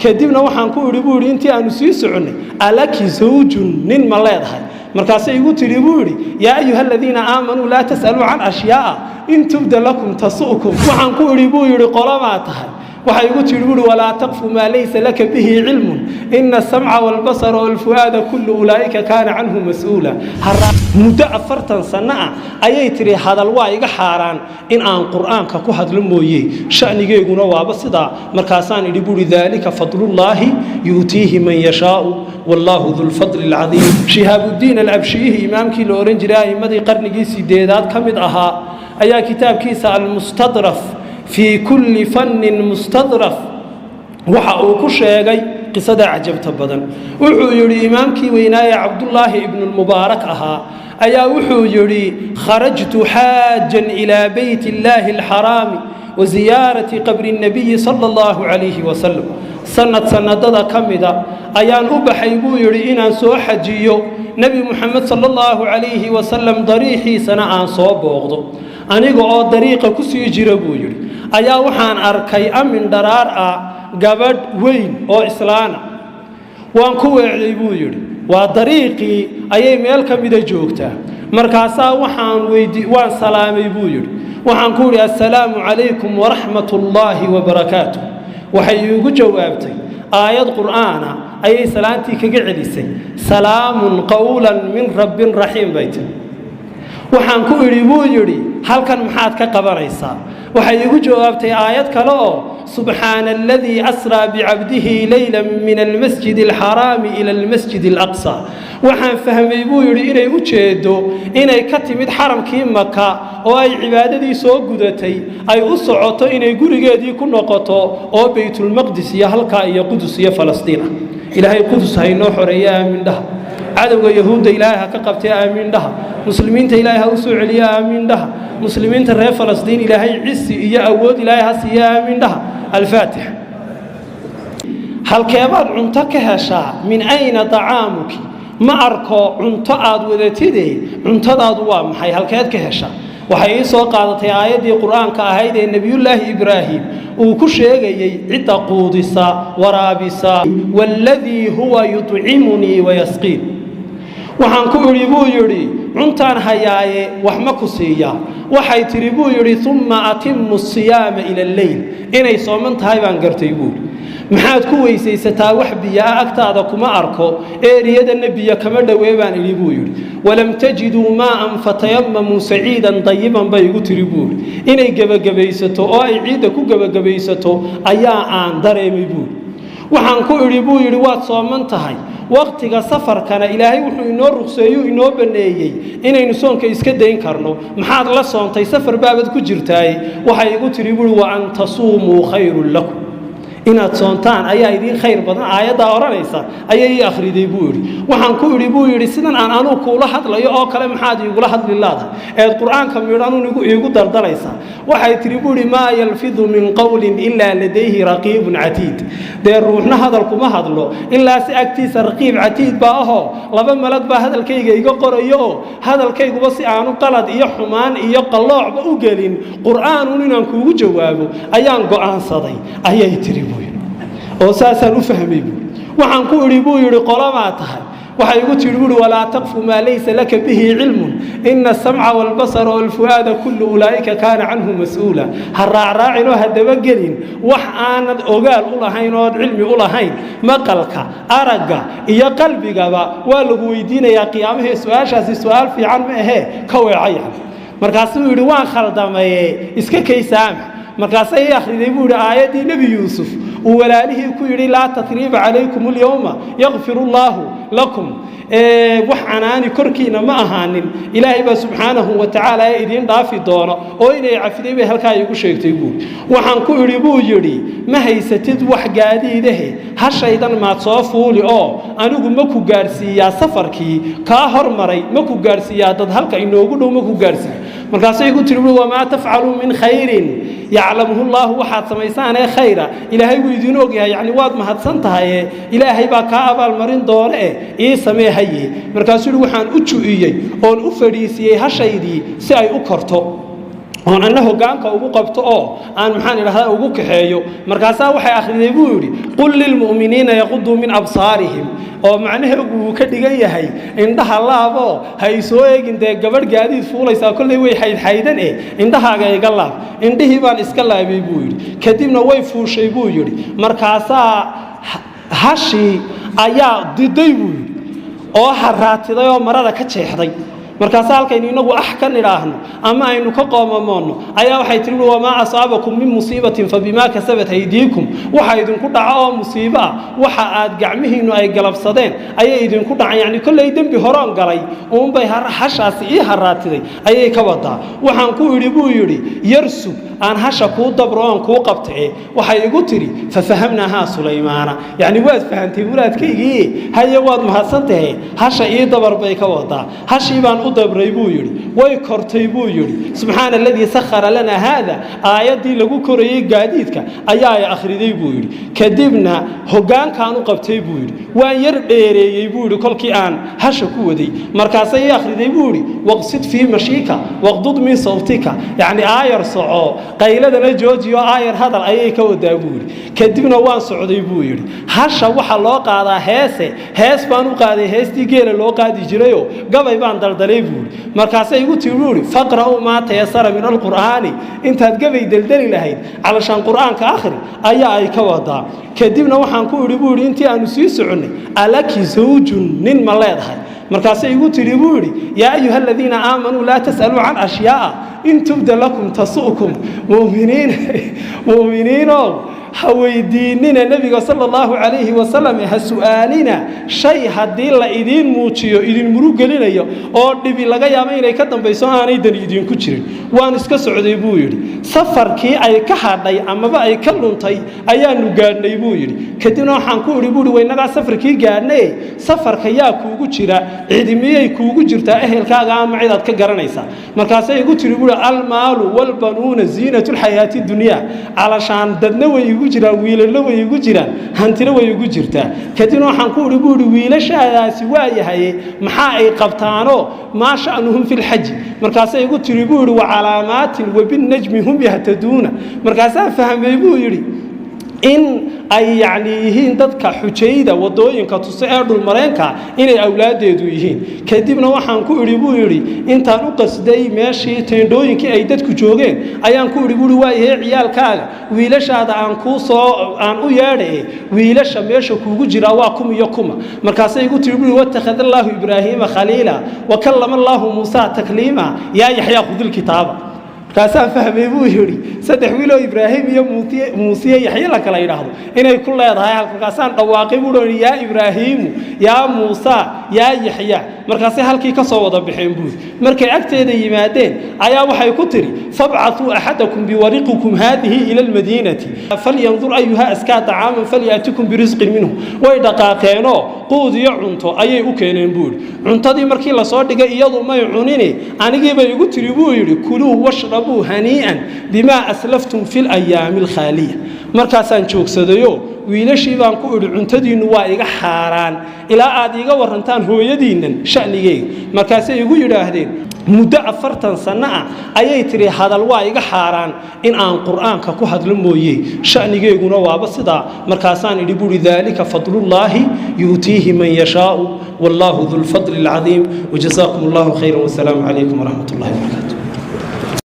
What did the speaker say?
kadibna waxaan ku idhi buu yidhi intii aanu sii soconnay alaki zawjun nin ma leedahay markaasay igu tidhi buu yidhi yaa ayuha aladiina aamanuu laa tas'aluu can ashyaa'a in tubda lakum tasu'kum waxaan ku idhi buu yidhi qolamaa tahay waxay igu tidhi buu yidhi walaa taqfu maa laysa laka bihi cilmun ina asamca waalbasara waalfu'aada kullu ulaa'ika kaana canhu mas'uula muddo 40 sano ah ayay tiri hadal waa iga xaaraan in aan quraanka ku hadlo mooyee shanigeeguna waaba sida markaasaan idhi buu daalika fadlullaahi yuutihi man yashaa'u wallahu dhul fadli al'azim shihabuddin al-abshihi imaamkii la oran jiray madii qarnigii 8aad kamid ahaa ayaa kitaabkiisa al-mustadraf fi kulli fannin mustadraf waxa uu ku sheegay qisada cajabta badan wuxuu yiri imaamkii weynaaye Abdullah ibn al-Mubarak ahaa ayaa wuxuu yiri kharajtu hajjan ila bayti Allahi al-haram wa ziyarati qabri an-nabiy sallallahu alayhi wa sallam sanadada kamida ayaan u baxay buu yiri inaan soo xajiyo nabi Muhammad sallallahu alayhi wa sallam dariixiisana aan soo booqdo aniga oo dariiqa ku sii jira buu yiri ayaa waxaan arkay amin daraar ah gabadh weyn oo islaana waan ku weecday buu yiri waa dariiqii ayay meel kamida joogtaa markaasaa waan salaamay buu yiri waxaan ku yiri assalaamu calaykum wa rahmatullaahi wa barakaatuh waxay igu jawaabtay aayad quraana ayay salaantii kaga celisay salaamun qawlan min rabbin rahiim bayt waxaan ku yiri buu yiri halkan maxaad ka qabanaysaa waxay igu jawaabtay aayad kale oo subhanalladhi asra bi'abdihi laylan min almasjid alharam ila almasjid alaqsa waxaan fahmay buu yiri inay u jeedo inay ka timid xaramkii Makka oo ay cibaadadii soo gudatay ay u socoto inay gurigeedii ku noqoto oo Baytul Maqdis iyo halka iyo Qudus iyo Falastiin ilaahay Qudus hayno xoreeyo aamin dhaha cadawga yahuuda ilaahay ka qabtay aamin dhaha muslimiinta ilaahay u soo celiyo aamin dhaha muslimiinta reer Falastiin ilaahay cisi iyo awood ilaahay ha siiyo aamin dhaha al-Faatiha halkeebaad cunto ka heshaa min ayna ta'amuki ma arko cunto aad wadatidee cuntadaadu waa maxay halkeed ka heshaa waxay soo qaadatay aayadii quraanka ahayd ee nabiyullaahi ibraahim uu ku sheegayay cida quudisa waraabisa walladhi huwa yut'imuni wa yasqin waxaan ku iri buu yiri cuntaan hayaaye wax ma ku siiya waxay tiri buu yiri thumma atimmu as-siyama ila al-layl inay sooman tahay baan gartay buu maxaad ku weysaysataa wax biya agtaada kuma arko eeriyada nabiga kama dhaweebaan iri buu yiri walam tajidu ma'an fatayammamu sa'iidan tayyiban bay igu tiri buu inay gabagabaysato oo ay ciida ku gabagabaysato ayaa aan dareemay buu waxaan ku iri buu yiri waad sooman tahay waqtiga safarkana ilaahay wuxuu inoo ruqseeyo inoo baneeyay inaynu soonka iska dayn karno maxaad la soontay safar baabad ku jirtaay waxay igu tiri buu wa an tasuumu khayrun lakum inaad soontaan ayaa idin khayr badan aayada oranaysa ayay akhriday buu yiri waxaan ku iri buu yiri sidan aan anu kula hadlayo oo kale maxaad igula hadli laadahay ee quraanka miidhanu igu dardaraysa waxay tiri buu yiri ma yalfidu min qawlin illa ladayhi raqibun atid de ruuxna hadal kuma hadlo illa si agtiisa raqiib atid baaho laba malag baa hadalkayga iga qorayo hadalkaygu si aanu qalad iyo xumaan iyo qalooc u gelin quraanun inaan kuugu jawaabo ayaan go'aansaday ayay tiri oo saasan u fahmay waxaan ku iri buu yiri qolama tahay waxay igu tiri buu wala taqfu ma laysa laka bihi ilmun inna as-sam'a wal basara wal fu'ada kullu ulaa'ika kana anhu mas'uula harraa'ino hadaba gelin wax aanad ogaal u lahayn oo cilmi u lahayn maqalka araga iyo qalbigaba waa lagu weydiinayaa qiyaamaha su'aashaasi su'aal fiican ma ahe ka weecayaan markaas uu yiri waan khaldamay iska kaysaam markaas ay akhriday buu aayadii nabi Yuusuf وولاله كيري لا تثريب عليكم اليوم يغفر الله لكم وحناني كركينا ما أهانين إلهي سبحانه وتعالى إذن دافي دونا أو إني عفدي به هلكا يقول شيء تقول وحن كيري بو يري ما هي ستد وحجادي ده هالشيطان ما تصافوا لي أنا أقول مكو جارسيا سفركي كاهر مري مكو جارسيا ضد هلكا إنه يقولوا مكو جارسي مركز يقول تقول وما تفعلوا من خير يعلمه الله وحد سميسان خيرا إلهي ويدينوك يعني واد ما هتسنتها إلهي بكا أبال مرين دوره إيه سميه هي مركز يقول وحن أتشوئي أو أفريسي هالشيء سي أكرتو oon anna hoggaanka ugu qabto oo aan maxaan idhahdaa ugu kaxeeyo markaasaa waxay akhriday buu yidhi qul lilmu'miniina yaquduu min absaarihim oo macnaheedu uu ka dhigan yahay indhaha laabo hay soo eegin dee gabadh gaadiid fuulaysaa kolley way xaydxaydan indhahaaga iga laab indhihii baan iska laabay buu yidhi kadibna way fuushay buu yidhi markaasaa hashii ayaa diday buu yidhi oo haraatiday oo marada ka jeexday markaas halkaynu inagu kan idhaahno ama aynu ka qoomamoono ayaa waxay tiri wama asaabakum min musiibatin fabima kasabat aydiikum waxa idinku dhaca oo musiiba waxa aad gacmihiinu ay galabsadeen ayay idinku dhacay yani kullay dambi horan galay uun bay hashaasi haraatiday ayay ka wadaa waxaan ku iri buu yiri yarsu aan hasha ku dabroon ku qabtay waxay igu tiri fafahamnaha sulaymaana yani waad fahantay muraadkaygii haye waad mahadsantahay hasha dabar bay ka wadaa hashi baan dabray buu yiri way kortay buu yiri subhana alladhi sakhara lana hada aayadii lagu korayay gaadiidka ayaa ay akhriday buu yiri kadibna hogaankaan u qabtay buu yiri waan yar dheereeyay buu yiri kolkii aan hasha ku waday markaas ay akhriday buu yiri waqsid fi mashika waqdud min sawtika yani aayar soco qayladana joojiyo aayar hadal ayay ka wadaa buu yiri kadibna waan socday buu yiri hasha waxa loo qaadaa hees baan u qaaday heestii geela loo qaadi jirayo gabay baan daldalay markaasay igu tiiri faqra'u ma tayassara min alqur'ani intaad gabay daldali lahayd calashan qur'aanka akhri ayaa ay ka wadaa kadibna waxaan ku iri buu intii aanu sii soconay alaki zawjun nin ma leedahay markaasay igu tiiri buu yaa ayuha alladina aamanu la tasalu an ashya'a in tubda lakum tasu'ukum mu'minino hawaydiinina nabiga sallallahu alayhi wa sallam ha su'aalina shay hadii la idin muujiyo idin murugelinayo oo dhibi laga yaabo inay ka dambayso aanay dan idin ku jirin waan iska socday buu yiri safarkii ay ka hadhay amaba ay ka luntay ayaanu gaadhnay buu yiri kadibna waxaan ku iri buu weynaga safarkii gaadhnay safarka yaa kuugu jira ciidamiyay kuugu jirtaa ehelkaaga ama cid aad ka garanaysa markaas ay igu tiri buu al maalu wal banuuna ziinatul hayati dunya alashan dadna way jiraan wiilalo way ugu jiraan hantina way ugu jirtaa kadibna waxaan ku iri buu wiilashaadaasi waa yahay maxaa ay qabtaano ma sha'nuhum fil hajj markaas ay igu tiri buu wa calaamaatin wa bin najmi hum yahtaduna markaas aan fahmay buu yiri in ay yani yihiin dadka xujayda wadooyinka tusay dhul mareenka inay awlaadeedu yihiin kadibna waxaan ku iri buu yiri intaan u qasday meeshii teendooyinkii ay dadku joogeen ayaan ku iri buu waa yahay ciyaalkaaga wiilashaada aan u yeedhay wiilasha meesha kuugu jira waa kuma markaas ay igu tiri buu watakhadallahu ibraahiima khaliila wa kallama allahu muusa takliima yaa yaxya khudul kitaaba kaasaan fahmay buu yiri saddex wiilo ibraahim iyo muusiye yaxya la kala yiraahdo inay ku leedahay halkaasaan dhawaaqay buu yaa ibraahim yaa muusa yaa yaxya markaas halkii ka soo wada bixeen buu markay agteeda yimaadeen ayaa waxay ku tiri fab'atu ahadakum biwariqikum hadhihi ila almadinati falyanzur ayuha aska ta'aman falyatikum birizqin minhu way dhaqaaqeeno quud iyo cunto ayay u keeneen buu cuntadii markii la soo dhigay iyadu may cunine anigii bay igu tiri buu yiri kuluu washrabuu hanii'an bima aslaftum fil ayaamil khaliya markaasaan joogsadayo wiilashii baan ku iri cuntadiinu waa iga xaaraan ilaa aad iga warantaan hooyadiinan shaqnigeyga markaas ay igu yiraahdeen muddo 40 sano ayay tiri hadal waa iga xaaraan in aan quraanka ku hadlo mooyee shaqnigeyguna waaba sida markaasaan iri buri dalika fadlullahi yuutihi man yashaa wallahu dhul fadli alazim wajazaakumullahu khayran wa salaamu alaykum wa rahmatullahi wa barakatuh